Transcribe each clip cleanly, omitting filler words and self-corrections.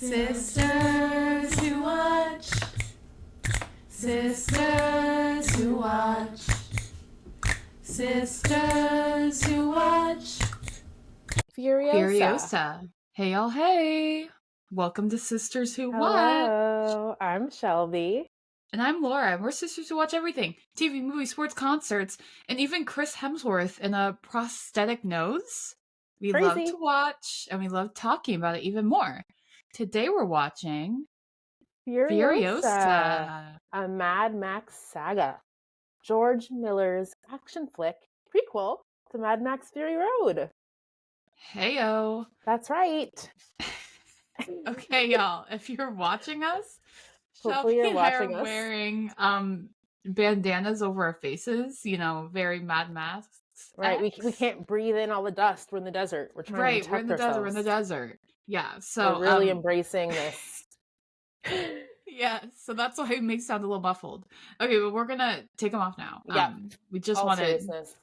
Sisters who watch. Sisters who watch. Sisters who watch. Furiosa. Hey, y'all, hey. Welcome to Sisters Who Watch. Hello, I'm Shelby. And I'm Laura, and we're sisters who watch everything. TV, movies, sports, concerts, and even Chris Hemsworth in a prosthetic nose. We love Crazy. to watch, and we love talking about it even more. Today we're watching Furiosa. A Mad Max Saga. George Miller's action flick prequel to Mad Max Fury Road. Heyo. That's right. Okay, y'all, if you're watching us, Hopefully Shelby you're and I are watching us. wearing bandanas over our faces, you know, very Mad Max. Right, we can't breathe in all the dust. We're in the desert. We're trying to protect We're in the ourselves. desert. We're in the desert. Yeah, so we're really embracing this. Yeah, so that's why it may sound a little muffled. Okay, but we're gonna take them off now. Yeah, we just all wanted, seriousness.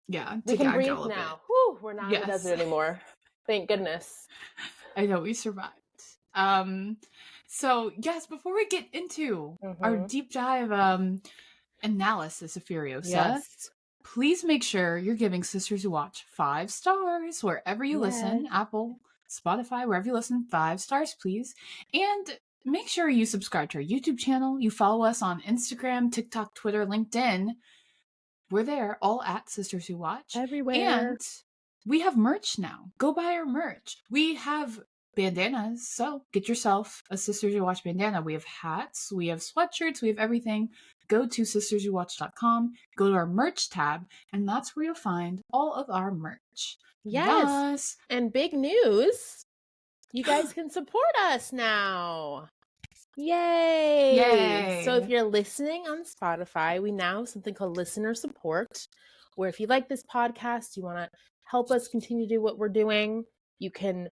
yeah, We to can gag breathe y'all a now. bit. Whew, we're not in the Yes. desert anymore. Thank goodness. I know we survived. So yes, before we get into our deep dive analysis of Furiosa, Yes. please make sure you're giving Sisters Who Watch 5 stars wherever you listen. Apple, Spotify, wherever you listen, 5 stars, please. And make sure you subscribe to our YouTube channel. You follow us on Instagram, TikTok, Twitter, LinkedIn. We're there, all at Sisters Who Watch. Everywhere. And we have merch now. Go buy our merch. We have bandanas, so get yourself a Sisters Who Watch bandana. We have hats, we have sweatshirts, we have everything. Go to sisterswhowatch.com, go to our merch tab, and that's where you'll find all of our merch. Yes. And big news, you guys can support us now. Yay! Yay! So if you're listening on Spotify, we now have something called listener support, where if you like this podcast, you want to help us continue to do what we're doing, you can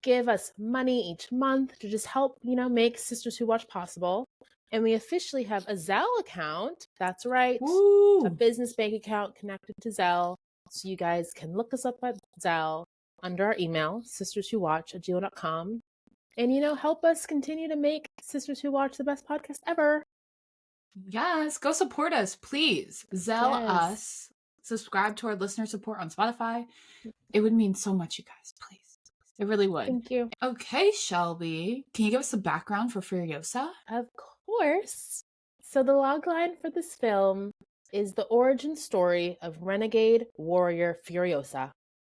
give us money each month to just help, make Sisters Who Watch possible. And we officially have a Zelle account. That's right. Woo! A business bank account connected to Zelle. So you guys can look us up at Zelle under our email, sisterswhowatch@gmail.com. And, help us continue to make Sisters Who Watch the best podcast ever. Yes, go support us, please. Zelle us. Subscribe to our listener support on Spotify. It would mean so much, you guys. Please. It really would. Thank you. Okay, Shelby, can you give us the background for Furiosa? Of course. So the logline for this film is the origin story of renegade warrior Furiosa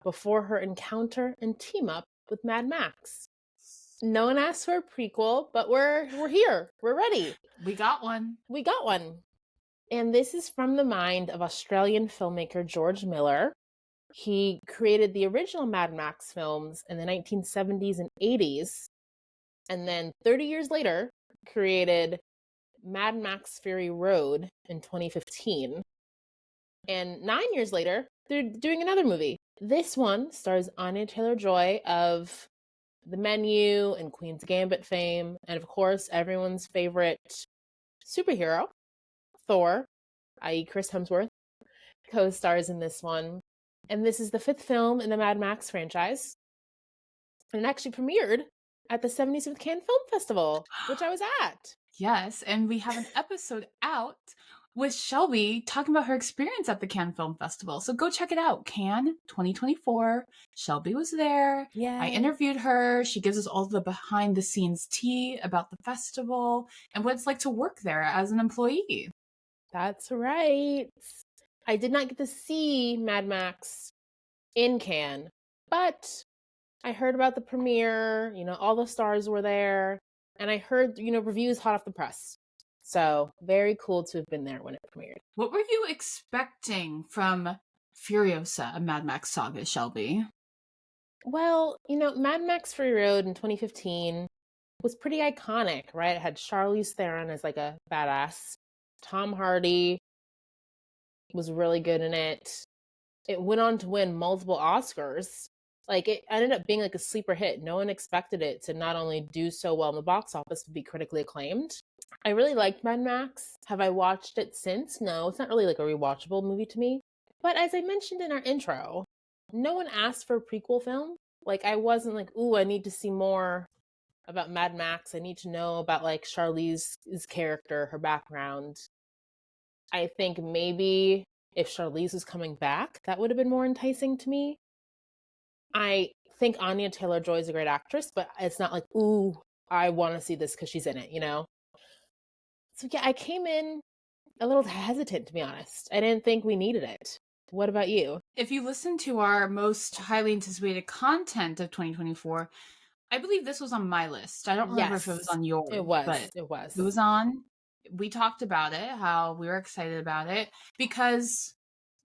before her encounter and team up with Mad Max. No one asked for a prequel, but we're here. We're ready. We got one. We got one. And this is from the mind of Australian filmmaker George Miller. He created the original Mad Max films in the 1970s and 80s, and then 30 years later, created Mad Max Fury Road in 2015. And 9 years later, they're doing another movie. This one stars Anya TaylorJoy of The Menu and Queen's Gambit fame, and of course, everyone's favorite superhero, Thor, i.e. Chris Hemsworth, co-stars in this one. And this is the 5th film in the Mad Max franchise. And it actually premiered at the 77th Cannes Film Festival, which I was at. Yes, and we have an episode out with Shelby talking about her experience at the Cannes Film Festival. So go check it out. Cannes 2024. Shelby was there. Yeah. I interviewed her. She gives us all the behind the scenes tea about the festival and what it's like to work there as an employee. That's right. I did not get to see Mad Max in Cannes, but I heard about the premiere, all the stars were there, and I heard, reviews hot off the press. So very cool to have been there when it premiered. What were you expecting from Furiosa, a Mad Max Saga, Shelby? Well, Mad Max Fury Road in 2015 was pretty iconic, right? It had Charlize Theron as like a badass. Tom Hardy was really good in it. It went on to win multiple Oscars. Like, it ended up being like a sleeper hit. No one expected it to not only do so well in the box office, but be critically acclaimed. I really liked Mad Max. Have I watched it since? No, it's not really like a rewatchable movie to me. But as I mentioned in our intro, no one asked for a prequel film. Like, I wasn't like, ooh, I need to see more about Mad Max. I need to know about like Charlize's character, her background. I think maybe if Charlize was coming back, that would have been more enticing to me. I think Anya Taylor-Joy is a great actress, but it's not like, ooh, I want to see this because she's in it, you know? So yeah, I came in a little hesitant, to be honest. I didn't think we needed it. What about you? If you listen to our most highly anticipated content of 2024, I believe this was on my list. I don't remember if it was Yes, on yours, it was. but It was. it was on. We talked about it, how we were excited about it, because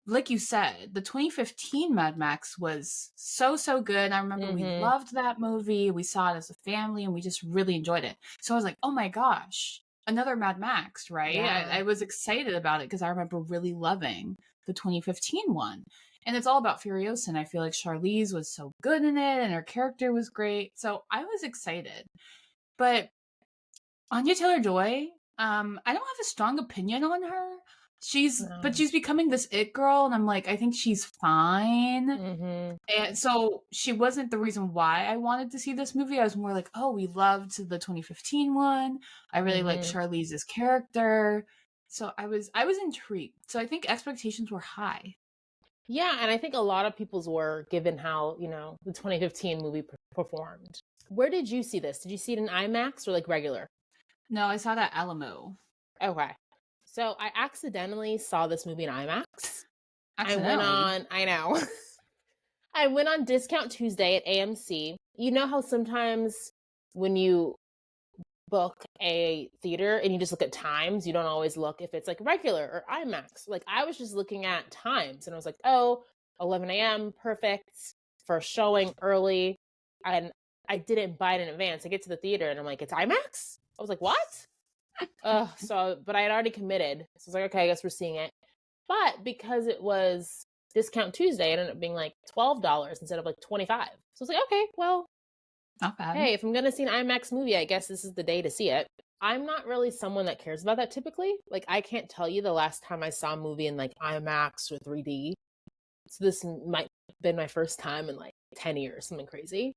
like you said, the 2015 Mad Max was so good. I remember we loved that movie. We saw it as a family and we just really enjoyed it. So I was like, oh my gosh, another Mad Max, right? Yeah. I was excited about it because I remember really loving the 2015 one. And it's all about Furiosa, and I feel like Charlize was so good in it and her character was great. So I was excited. But Anya Taylor-Joy, I don't have a strong opinion on her. But she's becoming this it girl, and I'm like, I think she's fine. And so she wasn't the reason why I wanted to see this movie. I was more like, oh, we loved the 2015 one. I really like Charlize's character. So I was intrigued. So I think expectations were high. Yeah, and I think a lot of people's were, given how, you know, the 2015 movie performed. Where did you see this? Did you see it in IMAX or like regular? No, I saw that Alamo. Okay. So I accidentally saw this movie in IMAX. Accidentally? I know. I went on Discount Tuesday at AMC. You know how sometimes when you book a theater and you just look at times, you don't always look if it's like regular or IMAX. Like I was just looking at times and I was like, oh, 11 a.m., perfect for showing early. And I didn't buy it in advance. I get to the theater and I'm like, it's IMAX? I was like, what? But I had already committed. So I was like, okay, I guess we're seeing it. But because it was Discount Tuesday, it ended up being like $12 instead of like $25. So I was like, okay, well, not bad. Hey, if I'm going to see an IMAX movie, I guess this is the day to see it. I'm not really someone that cares about that typically. Like, I can't tell you the last time I saw a movie in like IMAX or 3D. So this might have been my first time in like 10 years, something crazy.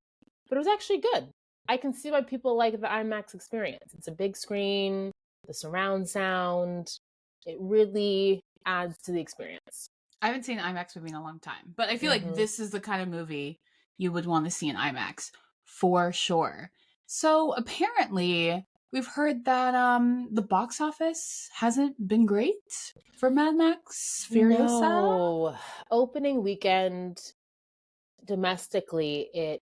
But it was actually good. I can see why people like the IMAX experience. It's a big screen, the surround sound. It really adds to the experience. I haven't seen an IMAX movie in a long time, but I feel like this is the kind of movie you would want to see in IMAX for sure. So apparently we've heard that the box office hasn't been great for Mad Max Furiosa. No. Opening weekend domestically, it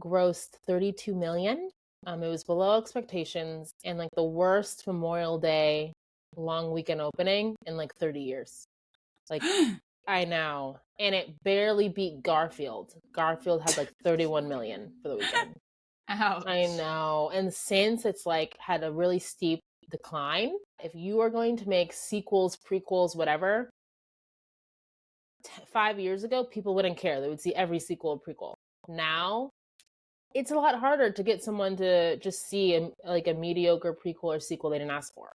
grossed 32 million. It was below expectations and like the worst Memorial Day long weekend opening in like 30 years. Like I know. And it barely beat Garfield. Garfield had like 31 million for the weekend. Ouch. I know. And since it's like had a really steep decline, if you are going to make sequels, prequels, whatever, 5 years ago, people wouldn't care. They would see every sequel or prequel. Now, it's a lot harder to get someone to just see a mediocre prequel or sequel they didn't ask for.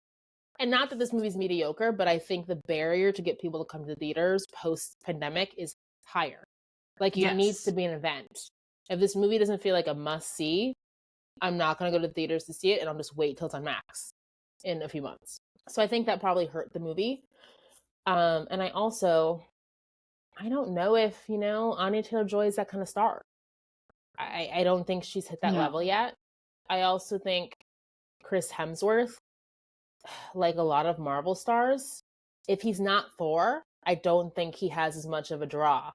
And not that this movie's mediocre, but I think the barrier to get people to come to theaters post-pandemic is higher. Like, it needs to be an event. If this movie doesn't feel like a must-see, I'm not going to go to the theaters to see it, and I'll just wait till it's on Max in a few months. So I think that probably hurt the movie. And I don't know if, Anya Taylor-Joy is that kind of star. I don't think she's hit that level yet. I also think Chris Hemsworth, like a lot of Marvel stars, if he's not Thor, I don't think he has as much of a draw,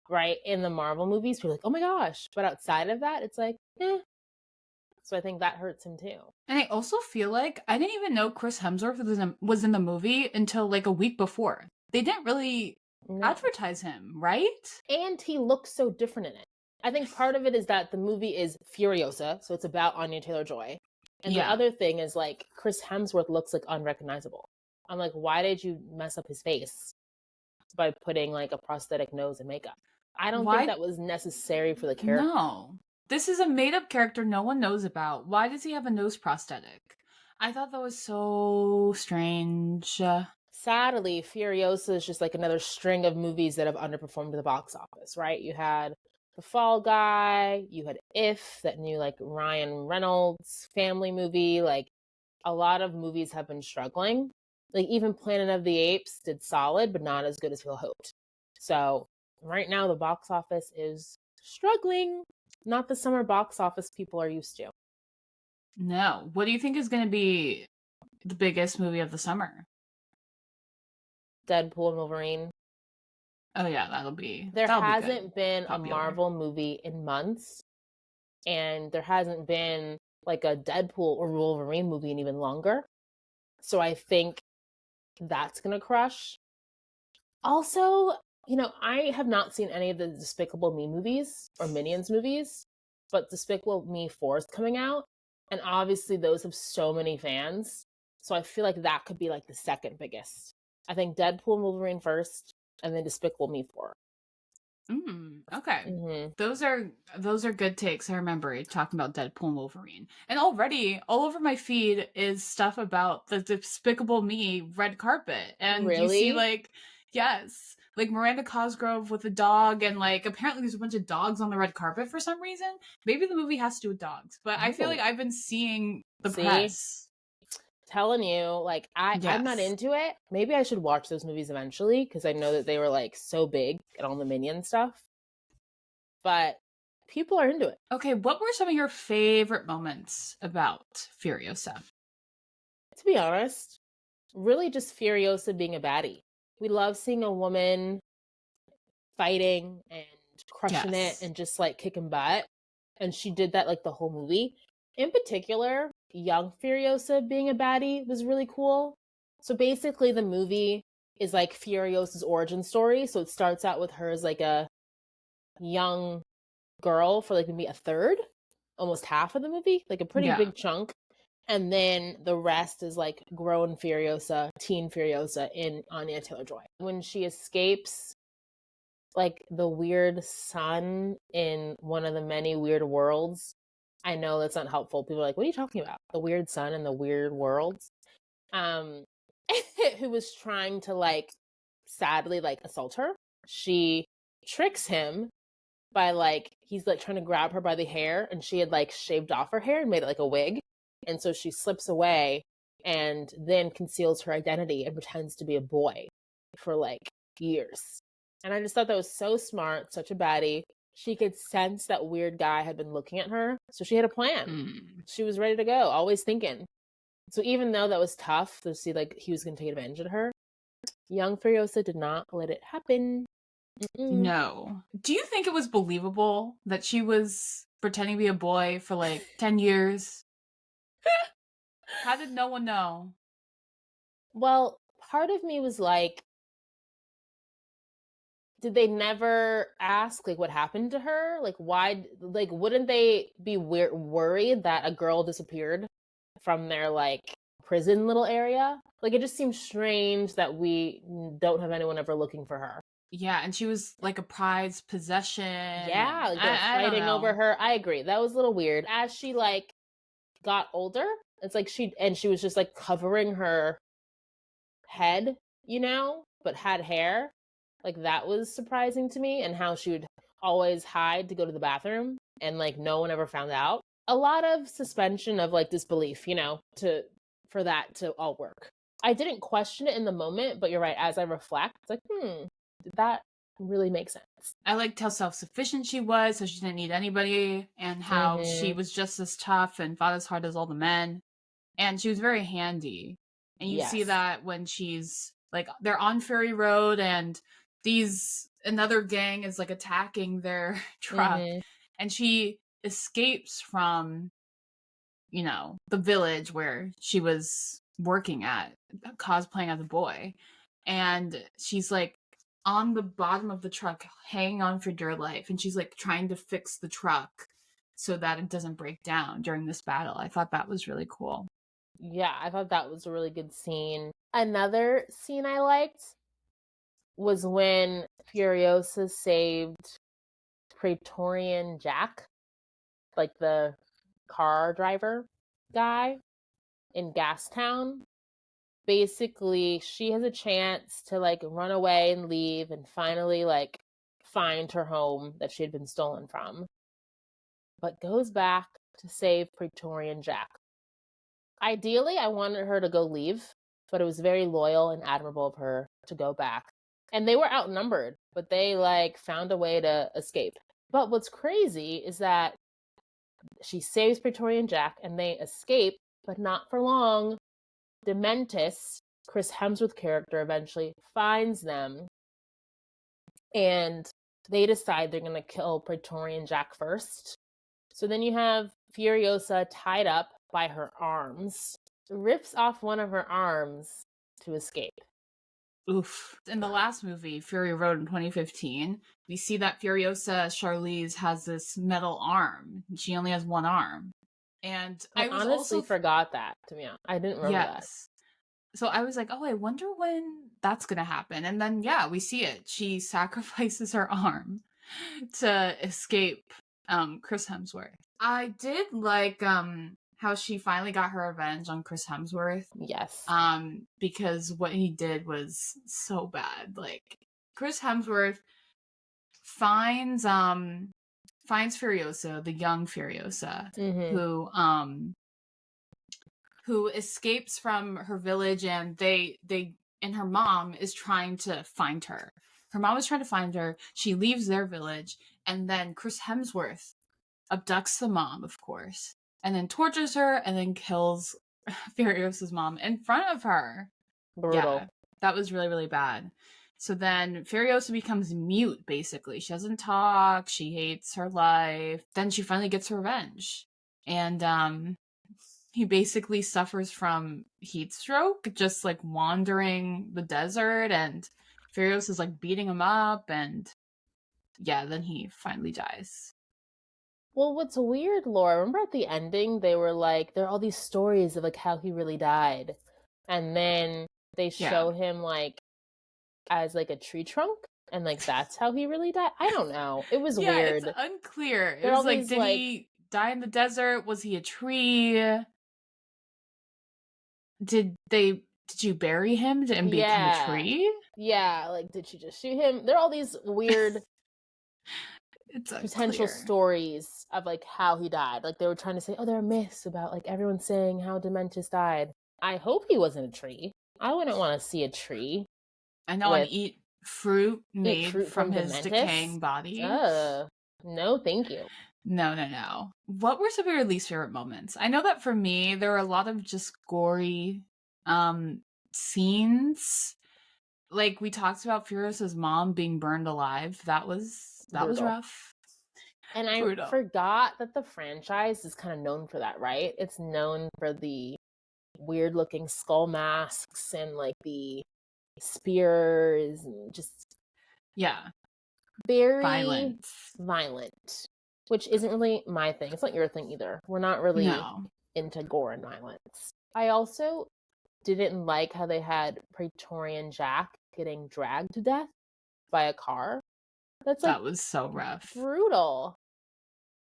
right? In the Marvel movies, we're like, oh my gosh. But outside of that, it's like, eh. So I think that hurts him too. And I also feel like I didn't even know Chris Hemsworth was in the movie until like a week before. They didn't really advertise him, right? And he looks so different in it. I think part of it is that the movie is Furiosa, so it's about Anya Taylor-Joy. And the other thing is, like, Chris Hemsworth looks, like, unrecognizable. I'm like, why did you mess up his face by putting, like, a prosthetic nose and makeup? I don't think that was necessary for the character. No. This is a made-up character no one knows about. Why does he have a nose prosthetic? I thought that was so strange. Sadly, Furiosa is just, like, another string of movies that have underperformed the box office, right? You had The Fall Guy, you had If, that new like Ryan Reynolds family movie. Like a lot of movies have been struggling. Like even Planet of the Apes did solid, but not as good as people hoped. So right now the box office is struggling. Not the summer box office people are used to. No. What do you think is going to be the biggest movie of the summer? Deadpool and Wolverine. Oh yeah, that'll be. There that'll hasn't been Popular. a Marvel movie in months, and there hasn't been like a Deadpool or Wolverine movie in even longer. So I think that's gonna crush. Also, I have not seen any of the Despicable Me movies or Minions movies, but Despicable Me 4 is coming out, and obviously those have so many fans. So I feel like that could be like the second biggest. I think Deadpool and Wolverine first, and then Despicable Me 4. Okay. Mm-hmm. Those are good takes. I remember talking about Deadpool and Wolverine. And already all over my feed is stuff about the Despicable Me red carpet. And you see Really? yes, like Miranda Cosgrove with a dog, and like apparently there's a bunch of dogs on the red carpet for some reason. Maybe the movie has to do with dogs, but I feel like I've been seeing the press. Telling you, like I'm not Yes. into it. Maybe I should watch those movies eventually because I know that they were like so big and all the Minion stuff. But people are into it. Okay, what were some of your favorite moments about Furiosa? To be honest, really just Furiosa being a baddie. We love seeing a woman fighting and crushing it and just like kicking butt. And she did that like the whole movie. In particular, young Furiosa being a baddie was really cool. So basically the movie is like Furiosa's origin story. So it starts out with her as like a young girl for like maybe a third, almost half of the movie, like a pretty big chunk. And then the rest is like grown Furiosa, teen Furiosa in Anya TaylorJoy. When she escapes like the weird sun in one of the many weird worlds, I know that's not helpful. People are like, what are you talking about? The weird sun and the weird worlds? Who was trying to like sadly like assault her. She tricks him by like he's like trying to grab her by the hair, and she had like shaved off her hair and made it like a wig. And so she slips away and then conceals her identity and pretends to be a boy for like years. And I just thought that was so smart, such a baddie. She could sense that weird guy had been looking at her. So she had a plan. She was ready to go, always thinking. So even though that was tough to see like he was going to take advantage of her, young Furiosa did not let it happen. No. Do you think it was believable that she was pretending to be a boy for like 10 years? How did no one know? Well, part of me was like, did they never ask like what happened to her? Like why, like wouldn't they be worried that a girl disappeared from their like prison little area? Like it just seems strange that we don't have anyone ever looking for her. Yeah, and she was like a prized possession. Yeah, like they're fighting over her. I agree. That was a little weird. As she like got older, it's like she was just like covering her head, but had hair. Like that was surprising to me, and how she would always hide to go to the bathroom and like no one ever found out. A lot of suspension of like disbelief, for that to all work. I didn't question it in the moment, but you're right, as I reflect, it's like, did that really make sense? I liked how self-sufficient she was, so she didn't need anybody, and how she was just as tough and fought as hard as all the men. And she was very handy. And you see that when she's like, they're on Ferry Road, and another gang is like attacking their truck, and she escapes from, the village where she was working at, cosplaying as a boy. And she's like on the bottom of the truck, hanging on for dear life. And she's like trying to fix the truck so that it doesn't break down during this battle. I thought that was really cool. Yeah, I thought that was a really good scene. Another scene I liked was when Furiosa saved Praetorian Jack, like the car driver guy in Gastown. Basically, she has a chance to like run away and leave and finally like find her home that she had been stolen from, but goes back to save Praetorian Jack. Ideally, I wanted her to go leave, but it was very loyal and admirable of her to go back. And they were outnumbered, but they like found a way to escape. But what's crazy is that she saves Praetorian Jack and they escape, but not for long. Dementus, Chris Hemsworth character, eventually finds them, and they decide they're going to kill Praetorian Jack first. So then you have Furiosa tied up by her arms, rips off one of her arms to escape. Oof. In the last movie, Fury Road in 2015, we see that Furiosa, Charlize, has this metal arm. She only has one arm. And I was honestly also forgot that, to be honest. I didn't remember that. So I was like, oh, I wonder when that's going to happen. And then, yeah, we see it. She sacrifices her arm to escape Chris Hemsworth. I did like how she finally got her revenge on Chris Hemsworth. Yes. Because what he did was so bad. Like, Chris Hemsworth finds Furiosa, the young Furiosa, who escapes from her village, and and her mom is trying to find her. Her mom is trying to find her. She leaves their village, and then Chris Hemsworth abducts the mom, of course, and then tortures her, and then kills Furiosa's mom in front of her. Brutal. Yeah, that was really, really bad. So then Furiosa becomes mute, basically. She doesn't talk. She hates her life. Then she finally gets her revenge. And he basically suffers from heat stroke, just like wandering the desert, and Furiosa's like beating him up, and yeah, then he finally dies. Well, what's weird, Laura, remember at the ending, they were like, there are all these stories of like how he really died. And then they show him like as like a tree trunk, and like that's how he really died. I don't know. It was weird. It's unclear. It was like, did he die in the desert? Was he a tree? Did you bury him and become a tree? Yeah, like did she just shoot him? There are all these weird potential stories of like how he died. Like they were trying to say, oh, there are myths about like everyone saying how Dementus died. I hope he wasn't a tree. I wouldn't want to see a tree. I know, and eat fruit made from his Dementus? decaying body. No, thank you. No. What were some of your least favorite moments? I know that for me, there were a lot of just gory scenes. Like we talked about Furiosa's mom being burned alive. That was rough. And I forgot that the franchise is kind of known for that, right? It's known for the weird looking skull masks and like the spears and just very violent, which isn't really my thing. It's not your thing either. We're not really into gore and violence. I also didn't like how they had Praetorian Jack getting dragged to death by a car. That was so rough. Brutal.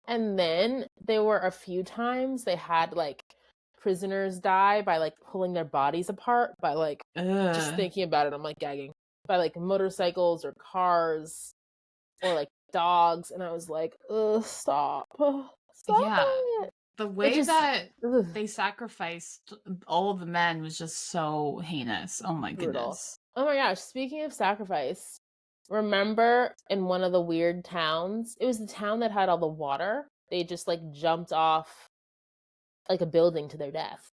And then there were a few times they had like prisoners die by like pulling their bodies apart by like just thinking about it, I'm like gagging. By like motorcycles or cars or like dogs, and I was like, stop it. The way that they sacrificed all the men was just so heinous. Oh my goodness. Oh my gosh, speaking of sacrifice, remember in one of the weird towns, it was the town that had all the water, they just like jumped off like a building to their death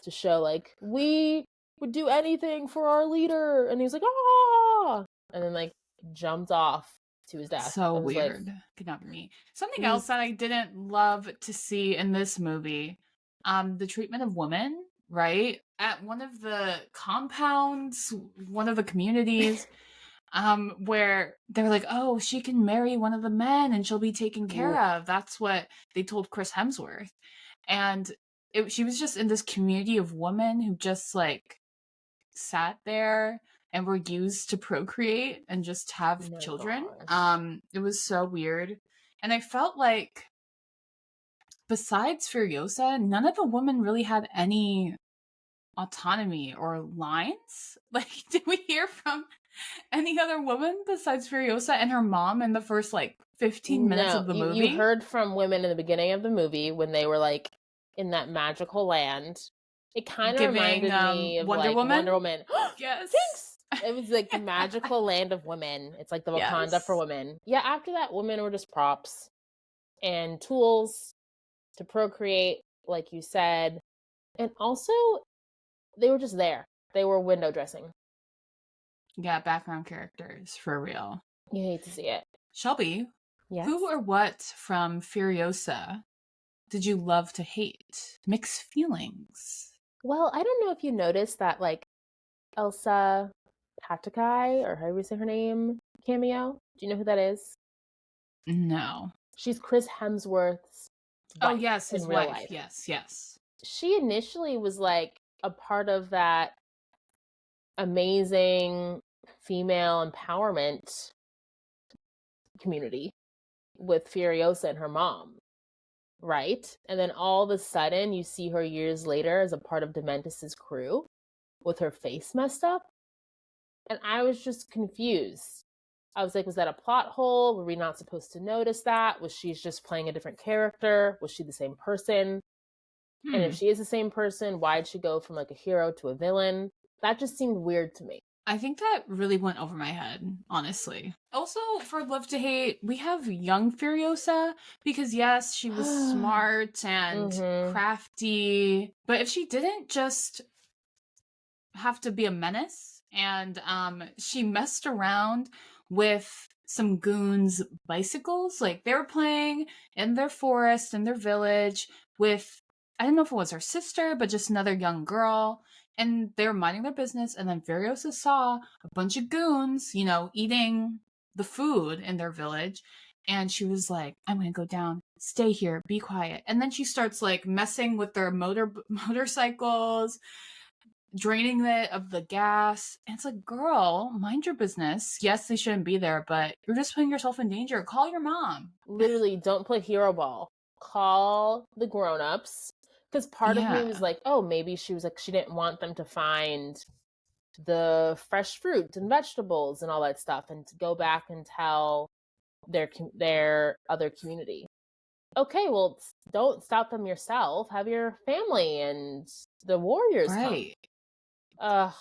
to show like, we would do anything for our leader, and he was like, ah, and then like jumped off to his death. So weird. Could not be me. Something else that I didn't love to see in this movie, the treatment of women, right? At one of the compounds, one of the communities, where they're like, oh, she can marry one of the men and she'll be taken care of. That's what they told Chris Hemsworth. And she was just in this community of women who just like sat there and were used to procreate and just have children. Gosh. It was so weird. And I felt like besides Furiosa, none of the women really had any autonomy or lines. Like, did we hear from any other woman besides Furiosa and her mom in the first, 15 minutes of the movie? You heard from women in the beginning of the movie when they were, in that magical land. It kind of reminded me of, Wonder Woman? Wonder Woman. Yes. Jinx! It was, the magical land of women. It's like the Wakanda for women. Yeah, after that, women were just props and tools to procreate, like you said. And also, they were just there. They were window dressing. Yeah, background characters, for real. You hate to see it. Shelby, yes? Who or what from Furiosa did you love to hate? Mixed feelings. Well, I don't know if you noticed that, Elsa Patakai, or however you say her name, cameo. Do you know who that is? No. She's Chris Hemsworth's wife. Oh, yes, his real wife. life. Yes. She initially was, a part of that amazing female empowerment community with Furiosa and her mom, right? And then all of a sudden, you see her years later as a part of Dementus's crew with her face messed up. And I was just confused. I was like, was that a plot hole? Were we not supposed to notice that? Was she just playing a different character? Was she the same person? And if she is the same person, why'd she go from a hero to a villain? That just seemed weird to me. I think that really went over my head, honestly. Also, for love to hate, we have young Furiosa because, yes, she was smart and crafty. But if she didn't just have to be a menace and she messed around with some goons' bicycles, they were playing in their forest, in their village with, I don't know if it was her sister, but just another young girl. And they were minding their business, and then Furiosa saw a bunch of goons, eating the food in their village. And she was like, I'm going to go down, stay here, be quiet. And then she starts, messing with their motorcycles, draining it of the gas. And it's like, girl, mind your business. Yes, they shouldn't be there, but you're just putting yourself in danger. Call your mom. Literally, don't play hero ball. Call the grown-ups. Because part of me was like, oh, maybe she was she didn't want them to find the fresh fruit and vegetables and all that stuff and to go back and tell their other community. Okay, well, don't stop them yourself. Have your family and the warriors come.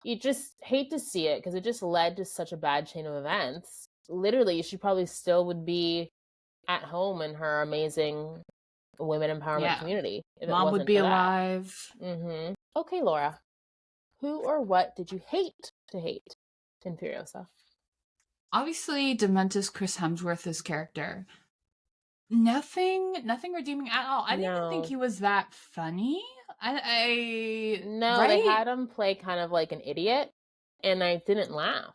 You just hate to see it because it just led to such a bad chain of events. Literally, she probably still would be at home in her amazing women empowerment community. Mom would be alive. Okay, Laura. Who or what did you hate to hate in Furiosa? Obviously, Dementus Chris Hemsworth's character. Nothing redeeming at all. I didn't even think he was that funny. They had him play kind of like an idiot, and I didn't laugh.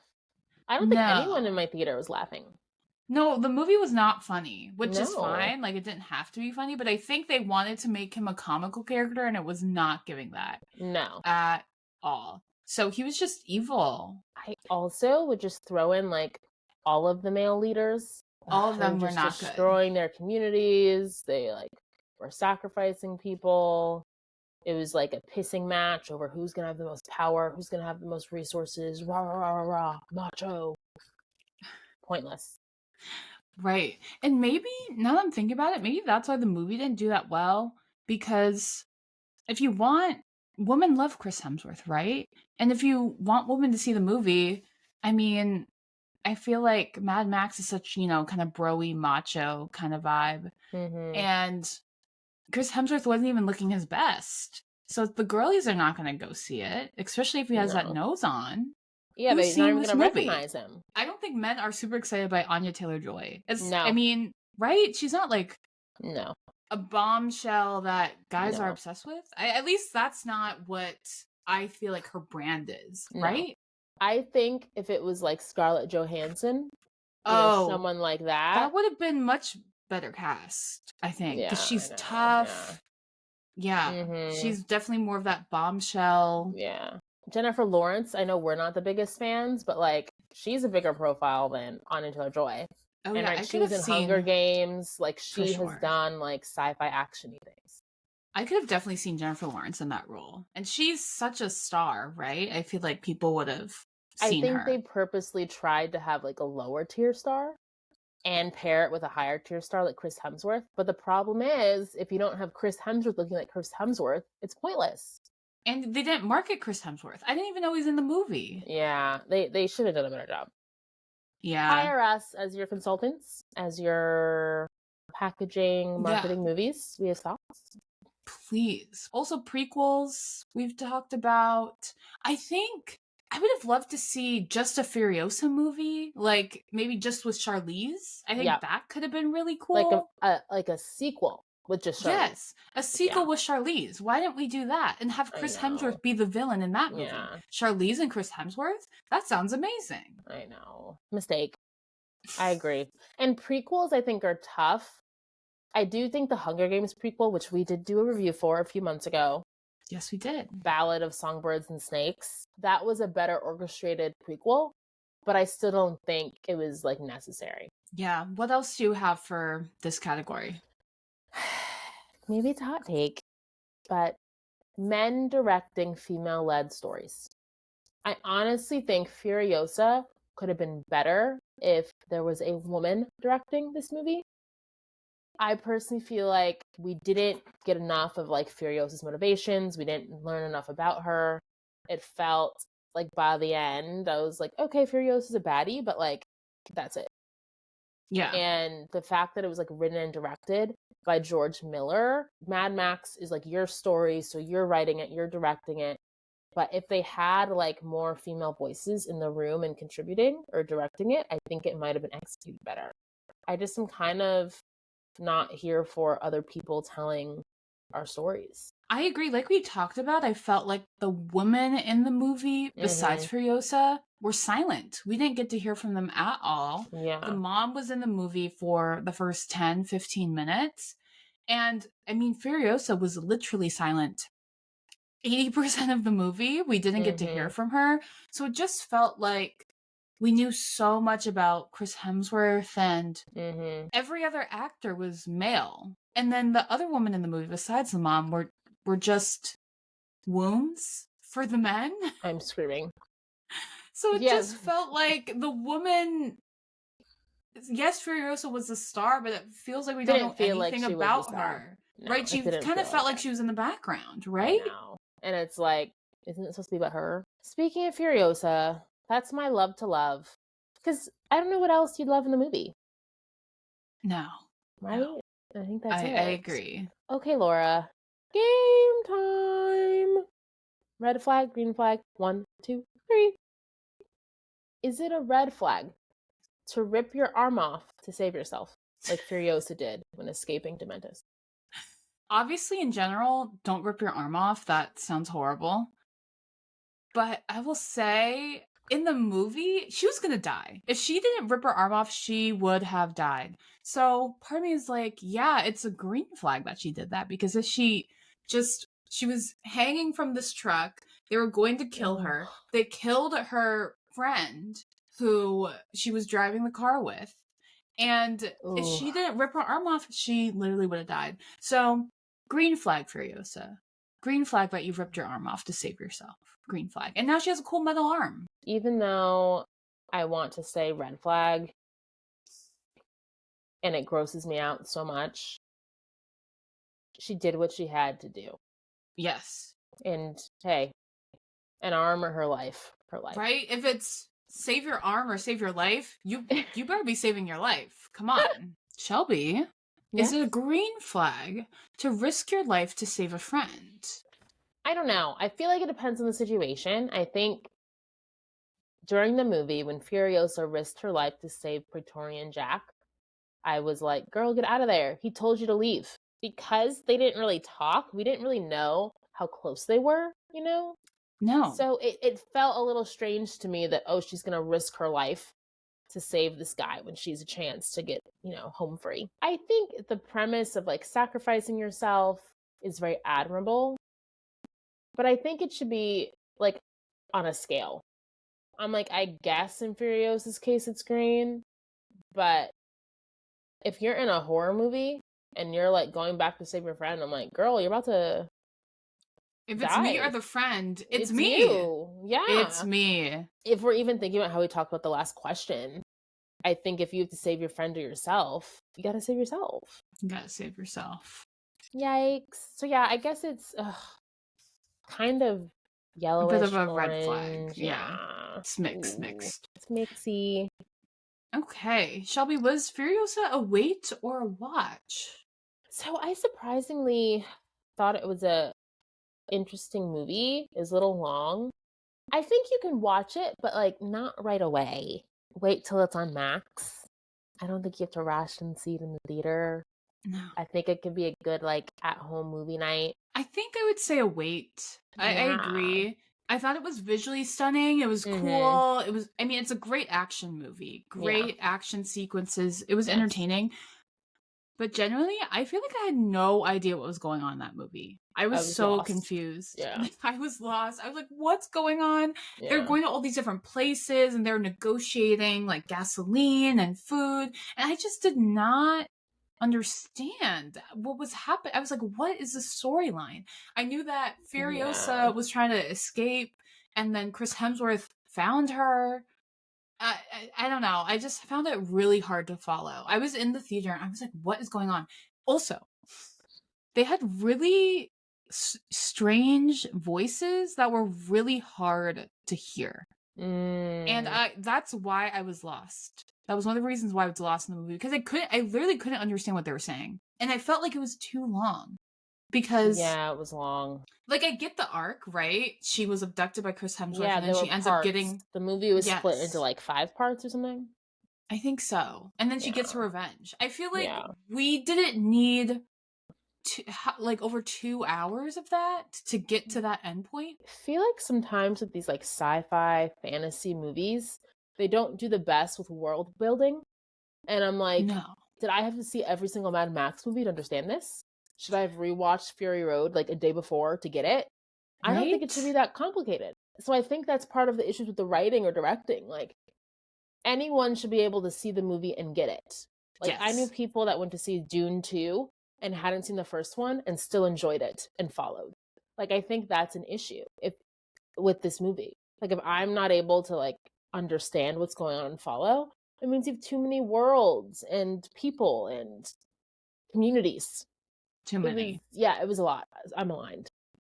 I don't think anyone in my theater was laughing. No, the movie was not funny, which is fine. It didn't have to be funny, but I think they wanted to make him a comical character, and it was not giving that. No. At all. So he was just evil. I also would just throw in, all of the male leaders. All of them were not destroying their communities. They, were sacrificing people. It was a pissing match over who's going to have the most power, who's going to have the most resources. Rah, rah, rah, rah, macho. Pointless. Right. And maybe, now that I'm thinking about it, maybe that's why the movie didn't do that well. Because if you want, women love Chris Hemsworth, right? And if you want women to see the movie, I mean, I feel like Mad Max is such, kind of bro-y, macho kind of vibe. And Chris Hemsworth wasn't even looking his best. So the girlies are not going to go see it, especially if he has that nose on. Yeah, they're not even going to recognize him. I don't think men are super excited by Anya TaylorJoy. I mean, right? She's not a bombshell that guys are obsessed with. At least that's not what I feel like her brand is, right? I think if it was Scarlett Johansson, someone like that would have been much better cast, I think, because she's tough. Yeah, she's definitely more of that bombshell. Yeah. Jennifer Lawrence, I know we're not the biggest fans, but she's a bigger profile than Anya TaylorJoy. Oh, and she was in Hunger Games. She has done sci-fi action-y things. I could have definitely seen Jennifer Lawrence in that role. And she's such a star, right? I feel like people would have seen her. they purposely tried to have like a lower tier star and pair it with a higher tier star like Chris Hemsworth. But the problem is, if you don't have Chris Hemsworth looking like Chris Hemsworth, it's pointless. And they didn't market Chris Hemsworth. I didn't even know he's in the movie. Yeah, they should have done a better job. Yeah. Hire us as your consultants, as your packaging, marketing movies. We have thoughts. Please. Also, prequels we've talked about. I think I would have loved to see just a Furiosa movie, like maybe just with Charlize. I think that could have been really cool. Like a sequel with just Charlize. Yes, a sequel with Charlize. Why didn't we do that and have Chris Hemsworth be the villain in that movie? Yeah. Charlize and Chris Hemsworth? That sounds amazing. I know. Mistake. I agree. And prequels, I think, are tough. I do think the Hunger Games prequel, which we did do a review for a few months ago. Yes, we did. Ballad of Songbirds and Snakes. That was a better orchestrated prequel, but I still don't think it was like necessary. Yeah. What else do you have for this category? Maybe it's a hot take, but men directing female-led stories. I honestly think Furiosa could have been better if there was a woman directing this movie. I personally feel like we didn't get enough of like Furiosa's motivations. We didn't learn enough about her. It felt like by the end, I was like, okay, Furiosa's a baddie, but like, that's it. Yeah. And the fact that it was like written and directed by George Miller, Mad Max is like your story, so you're writing it, you're directing it. But if they had like more female voices in the room and contributing or directing it, I think it might have been executed better. I just am kind of not here for other people telling our stories. I agree. Like we talked about, I felt like the women in the movie, besides Furiosa, were silent. We didn't get to hear from them at all. Yeah. The mom was in the movie for the first 10, 15 minutes. And I mean, Furiosa was literally silent 80% of the movie. We didn't get to hear from her. So it just felt like we knew so much about Chris Hemsworth, and every other actor was male. And then the other woman in the movie, besides the mom, were just wounds for the men. I'm screaming. So it just felt like the woman... Yes, Furiosa was a star, but it feels like we don't know anything about her. No, right? She kind of felt like she was in the background, right? And it's like, isn't it supposed to be about her? Speaking of Furiosa, that's my love to love. Because I don't know what else you'd love in the movie. No. Right? No. I think that's it. I agree. Okay, Laura. Game time. Red flag, green flag. 1, 2, 3. Is it a red flag to rip your arm off to save yourself, like Furiosa did when escaping Dementus? Obviously, in general, don't rip your arm off. That sounds horrible. But I will say, in the movie, she was going to die. If she didn't rip her arm off, she would have died. So part of me is like, yeah, it's a green flag that she did that, because if she was hanging from this truck, they were going to kill her. They killed her friend who she was driving the car with. And if she didn't rip her arm off, she literally would have died. So green flag, Furiosa. Green flag that you ripped your arm off to save yourself. Green flag. And now she has a cool metal arm. Even though I want to say red flag, and it grosses me out so much, she did what she had to do. Yes. And hey, an arm or her life. Her life. Right? If it's save your arm or save your life, you better be saving your life. Come on. Shelby, is it a green flag to risk your life to save a friend? I don't know. I feel like it depends on the situation. I think during the movie, when Furiosa risked her life to save Praetorian Jack, I was like, girl, get out of there. He told you to leave. Because they didn't really talk, we didn't really know how close they were, you know? No. So it felt a little strange to me that, she's going to risk her life to save this guy when she's a chance to get, home free. I think the premise of like sacrificing yourself is very admirable, but I think it should be like on a scale. I'm like, I guess in Furiosa's case it's green, but if you're in a horror movie and you're like going back to save your friend, I'm like, girl, you're about to If it's me or the friend, it's me. You. Yeah. It's me. If we're even thinking about how we talked about the last question, I think if you have to save your friend or yourself, you gotta save yourself. You gotta save yourself. Yikes. So yeah, I guess it's kind of yellowish, A bit of a orange. red flag. Yeah. It's mixed. It's mixy. Okay. Shelby, was Furiosa a wait or a watch? So I surprisingly thought it was a interesting movie. It was a little long. I think you can watch it, but like not right away. Wait till it's on Max. I don't think you have to rush and see it in the theater. No. I think it could be a good like at-home movie night. I think I would say a wait. I agree. I thought it was visually stunning. It was cool. It was, I mean, it's a great action movie. Great action sequences. It was entertaining. But generally, I feel like I had no idea what was going on in that movie. I was so lost. confused. Yeah. I was lost. I was like, what's going on? Yeah. They're going to all these different places and they're negotiating like gasoline and food. And I just did not understand what was happening. I was like, what is the storyline? I knew that Furiosa was trying to escape and then Chris Hemsworth found her. I don't know. I just found it really hard to follow. I was in the theater and I was like, what is going on? Also, they had really strange voices that were really hard to hear. And that's why I was lost. That was one of the reasons why I was lost in the movie, because I literally couldn't understand what they were saying. And I felt like it was too long. Because it was long. Like, I get the arc, right? She was abducted by Chris Hemsworth, and then she ends up getting... The movie was split into, like, 5 parts or something? I think so. And then she gets her revenge. I feel like we didn't need, over 2 hours of that to get to that endpoint. I feel like sometimes with these, like, sci-fi fantasy movies, they don't do the best with world building. And I'm like, did I have to see every single Mad Max movie to understand this? Should I have rewatched Fury Road like a day before to get it? I don't think it should be that complicated. So I think that's part of the issues with the writing or directing. Like, anyone should be able to see the movie and get it. Like, I knew people that went to see Dune 2 and hadn't seen the first one and still enjoyed it and followed. Like, I think that's an issue with this movie. Like, if I'm not able to, like, understand what's going on and follow, it means you have too many worlds and people and communities. Too many. It was a lot. I'm aligned.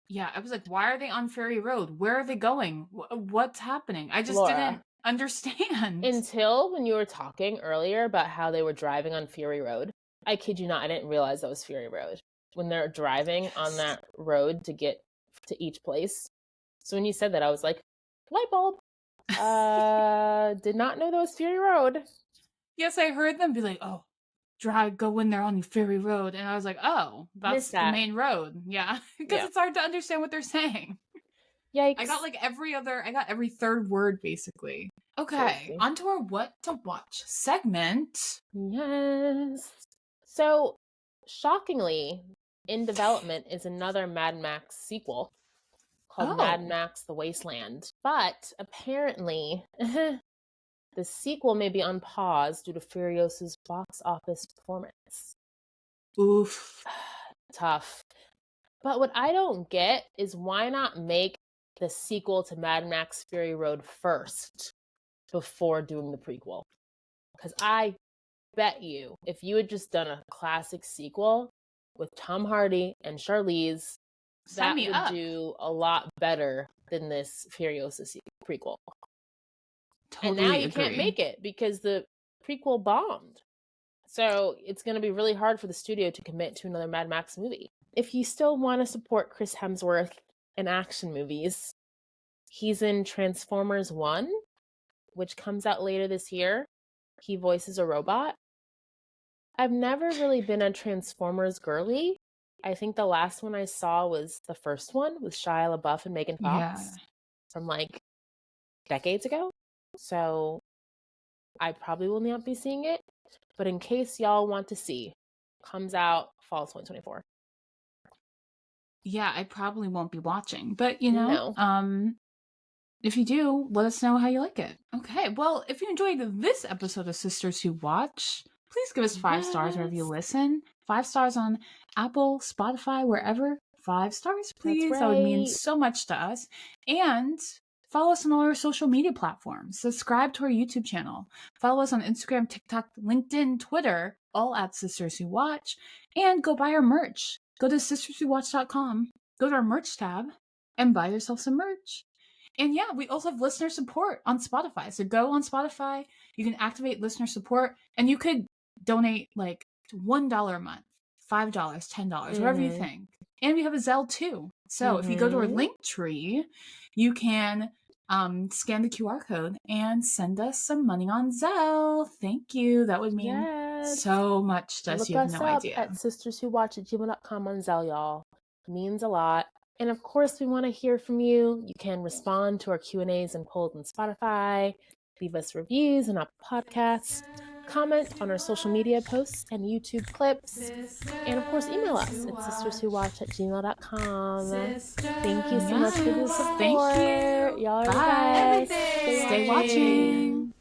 Yeah, I was like, why are they on Ferry Road? Where are they going? What's happening? I just didn't understand. Until when you were talking earlier about how they were driving on Fury Road. I kid you not, I didn't realize that was Fury Road. When they're driving on that road to get to each place. So when you said that, I was like, light bulb. Did not know that was Fury Road. Yes, I heard them be like, oh, go in there on Ferry Road. And I was like, oh, that's the main road. Yeah. Because it's hard to understand what they're saying. Yikes. I got every third word, basically. Okay, on to our What to Watch segment. Yes. So, shockingly, in development is another Mad Max sequel called Mad Max The Wasteland. But, apparently... the sequel may be on pause due to Furiosa's box office performance. Oof. Tough. But what I don't get is why not make the sequel to Mad Max Fury Road first before doing the prequel? Because I bet you, if you had just done a classic sequel with Tom Hardy and Charlize, that would do a lot better than this Furiosa prequel. Totally and now you can't make it because the prequel bombed. So it's going to be really hard for the studio to commit to another Mad Max movie. If you still want to support Chris Hemsworth in action movies, he's in Transformers 1, which comes out later this year. He voices a robot. I've never really been a Transformers girly. I think the last one I saw was the first one with Shia LaBeouf and Megan Fox from like decades ago. So I probably will not be seeing it. But in case y'all want to see, comes out fall 2024. Yeah, I probably won't be watching. But, you know, if you do, let us know how you like it. Okay, well, if you enjoyed this episode of Sisters Who Watch, please give us 5 stars wherever you listen. 5 stars on Apple, Spotify, wherever. 5 stars, please. That would mean right. so much to us. And follow us on all our social media platforms. Subscribe to our YouTube channel. Follow us on Instagram, TikTok, LinkedIn, Twitter, all at Sisters Who Watch. And go buy our merch. Go to sisterswhowatch.com, go to our merch tab, and buy yourself some merch. And yeah, we also have listener support on Spotify. So go on Spotify, you can activate listener support, and you could donate like $1 a month, $5, $10, whatever you think. And we have a Zelle too. So if you go to our link tree, you can scan the QR code and send us some money on Zelle. Thank you. That would mean so much to us. Look You have us no up idea. at sisterswhowatch@gmail.com on Zelle, y'all. It means a lot. And of course, we want to hear from you. You can respond to our Q&As and polls on Spotify, leave us reviews on our podcasts, comment on our social media posts and YouTube clips, and of course, email us at sisterswhowatch@gmail.com. Thank you so much for the support. Thank you. Y'all are the Bye. best. Stay watching.